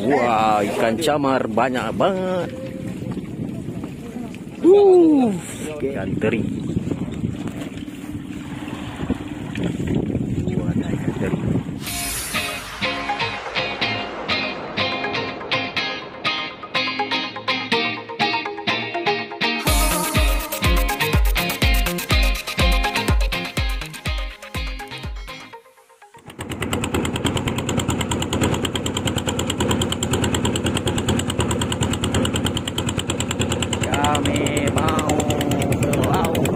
Wah, ikan camar banyak banget. Ikan teri. Ada ikan teri. Kami mau ke laut.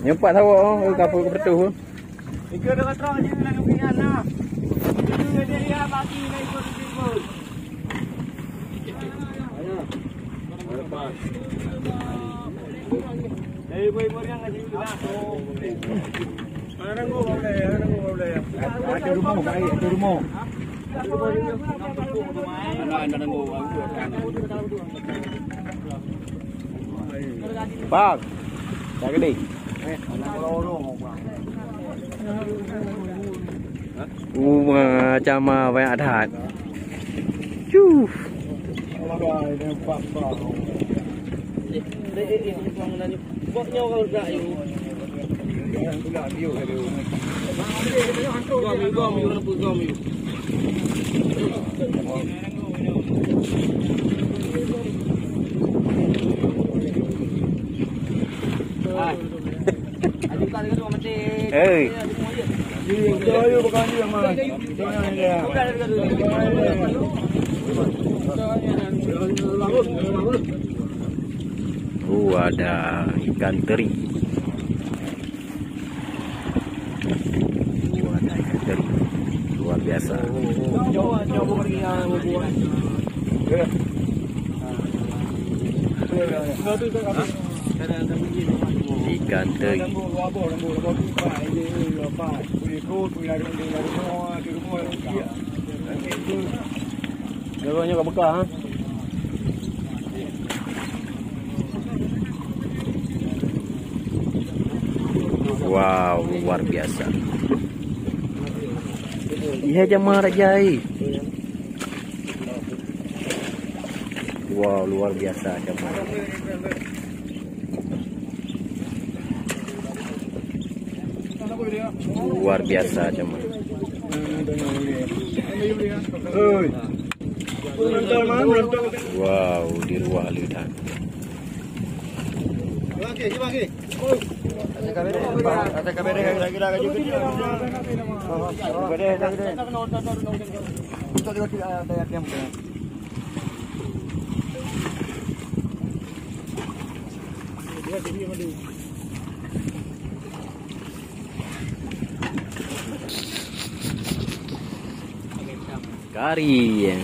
Nyempat tahu kapal kebetuh. Ikut dengan terang je nak kepian lah. Itu dia bagi nak ikut ikut. Ayo. Lepas. Jadi boy yang ngaji dah. Ana go boleh. Ada rumah baik, ada rumah. Ana nanggo aku kan. Bang. Dah gede. Macam banyak adat. Cuh. Hey. Ada ikan teri. Ada ikan teri. Luar biasa. Ikan teri. Jawanya kat Mekah. Wow, luar biasa. Iya jamar jai. Wow, luar biasa jamar. Luar biasa jamar. Wow, di luar lidah. Ada kamera kira-kira juga. Kari.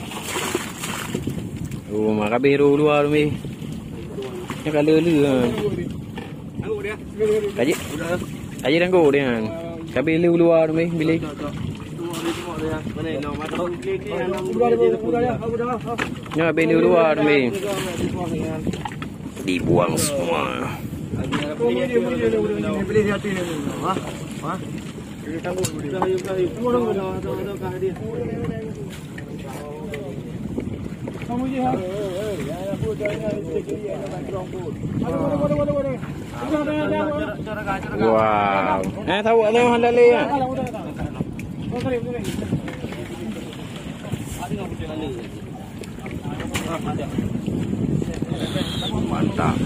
Oh, makabiru luar ni. Yang kalulu kan. Kaji. Kaji ranggo dia kan. Kabiru luar ni bilik. Ya, kabiru luar ni. Dibuang semua. Wow. Tahu ada handal ya. Mantap.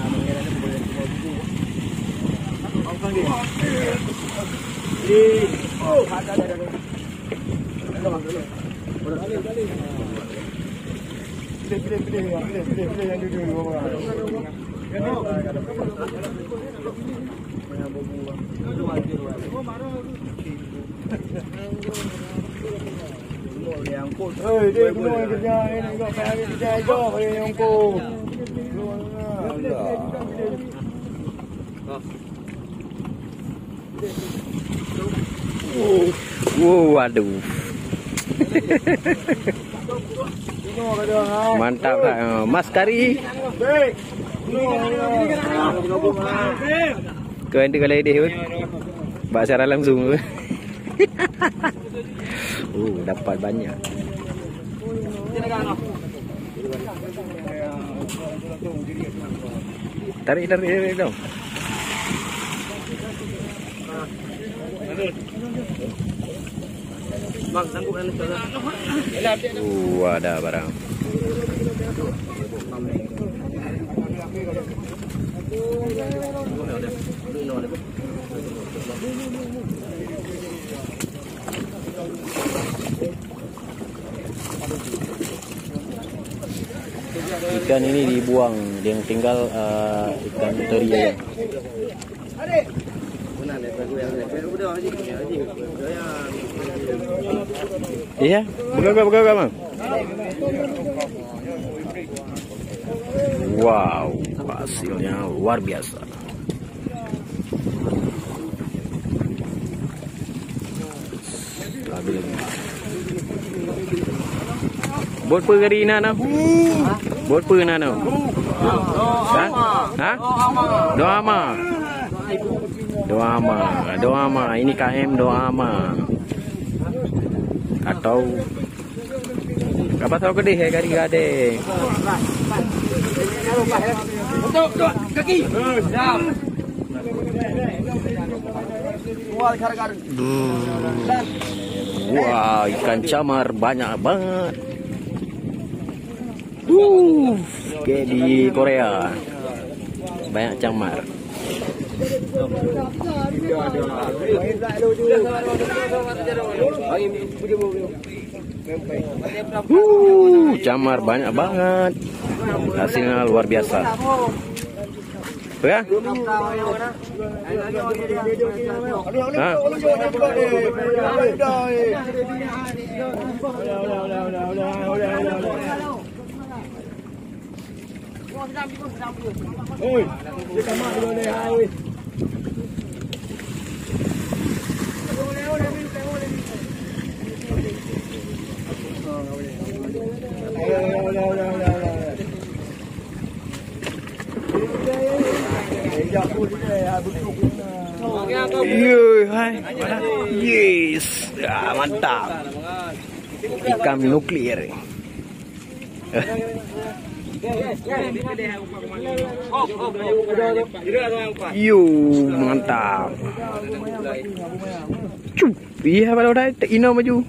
Dia keluar kerja ini kau kerja jauh yang kau. Waduh. Mantap tak? Mas Kari. Kau yang kalau dia buat secara langsung. Dapat banyak. Tarik dong. Bang, sanggup kan saudara. Ada barang. Ikan ini dibuang, yang tinggal ikan teri aja. Iya, buka bang. Wow, hasilnya luar biasa. Bột pư cái đi nào? Bột pư nào? Hah? Doama. Ini KM Doama. Atau apa tahu gede ya gade. Untuk kaki. Siap. Wah, ikan camar banyak banget. Kayak di Korea. Banyak camar. Camar banyak banget. Hasilnya luar biasa. Ya? Oi, kita mak boleh hai. Yes, ya, mantap. Ikan nuklir. Mantap. Cup, iya kalau udah ino maju.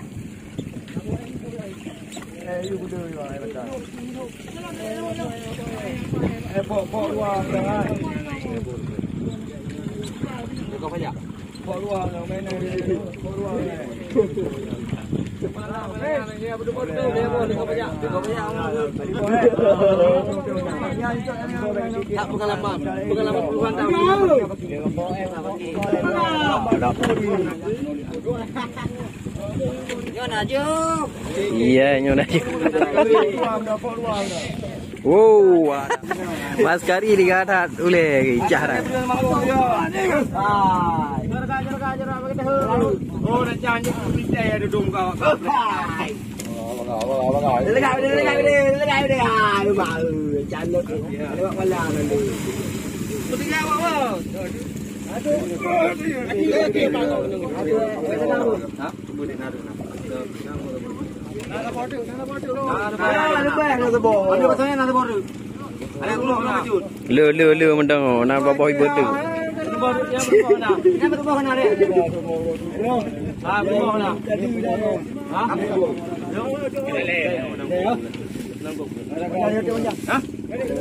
Iya, nyonya. Wow, Mas Kari dikatat oleh cara. Oh, nak janji kita ya duduk kau. Lu mendang nak bawa ibu tu. Hah?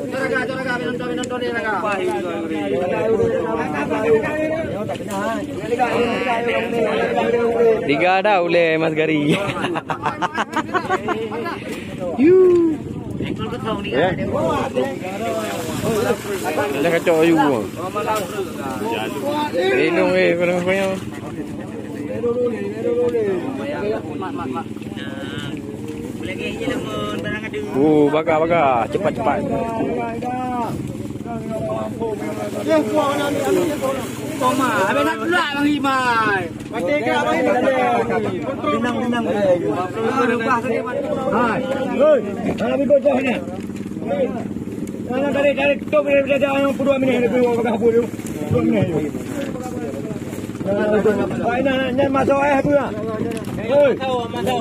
Coraga, nonton ni raga. Digadau oleh Mas Gari. Ya. Dah kacau ayu. Elong apa-apa. Bakar. Cepat. Koma, habis nak pula Bang Imai. Mati ke Bang Imai? Binang. Rubah tadi. Hai. Oi, ana bi bocah ni. Ana dari tu bila dah yang 2 minit lebih bakar apa dia. 2 minit. Ai nak masuk tu ah. Oi. Masuk.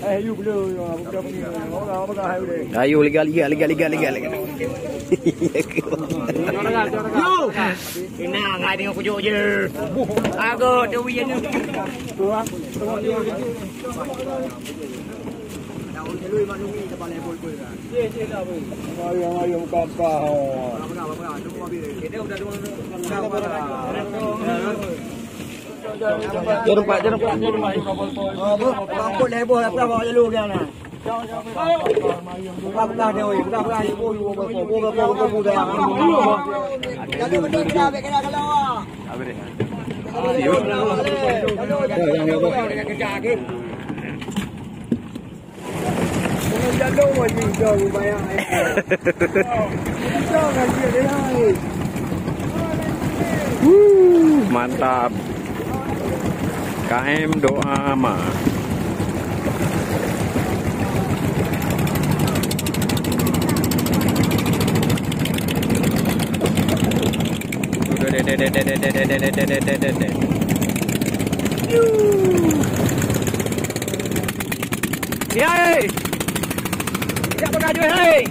Ayo liga. Yo. Inang hai tengok pujuk je. Agak tu yang ni. Ayam kapal. Jeruk pak. Angkut lebar apa bawa jalur dia nak. Buka dia oi, buka dia buka dah. Jadi betul kita ambil kena kalau. Apa dia? Yang dia kerja lagi. Jalur lagi jauh bayar. Jangan dia hai. Mantap. KM Doa Ama. Hei. Siapa kaju hei?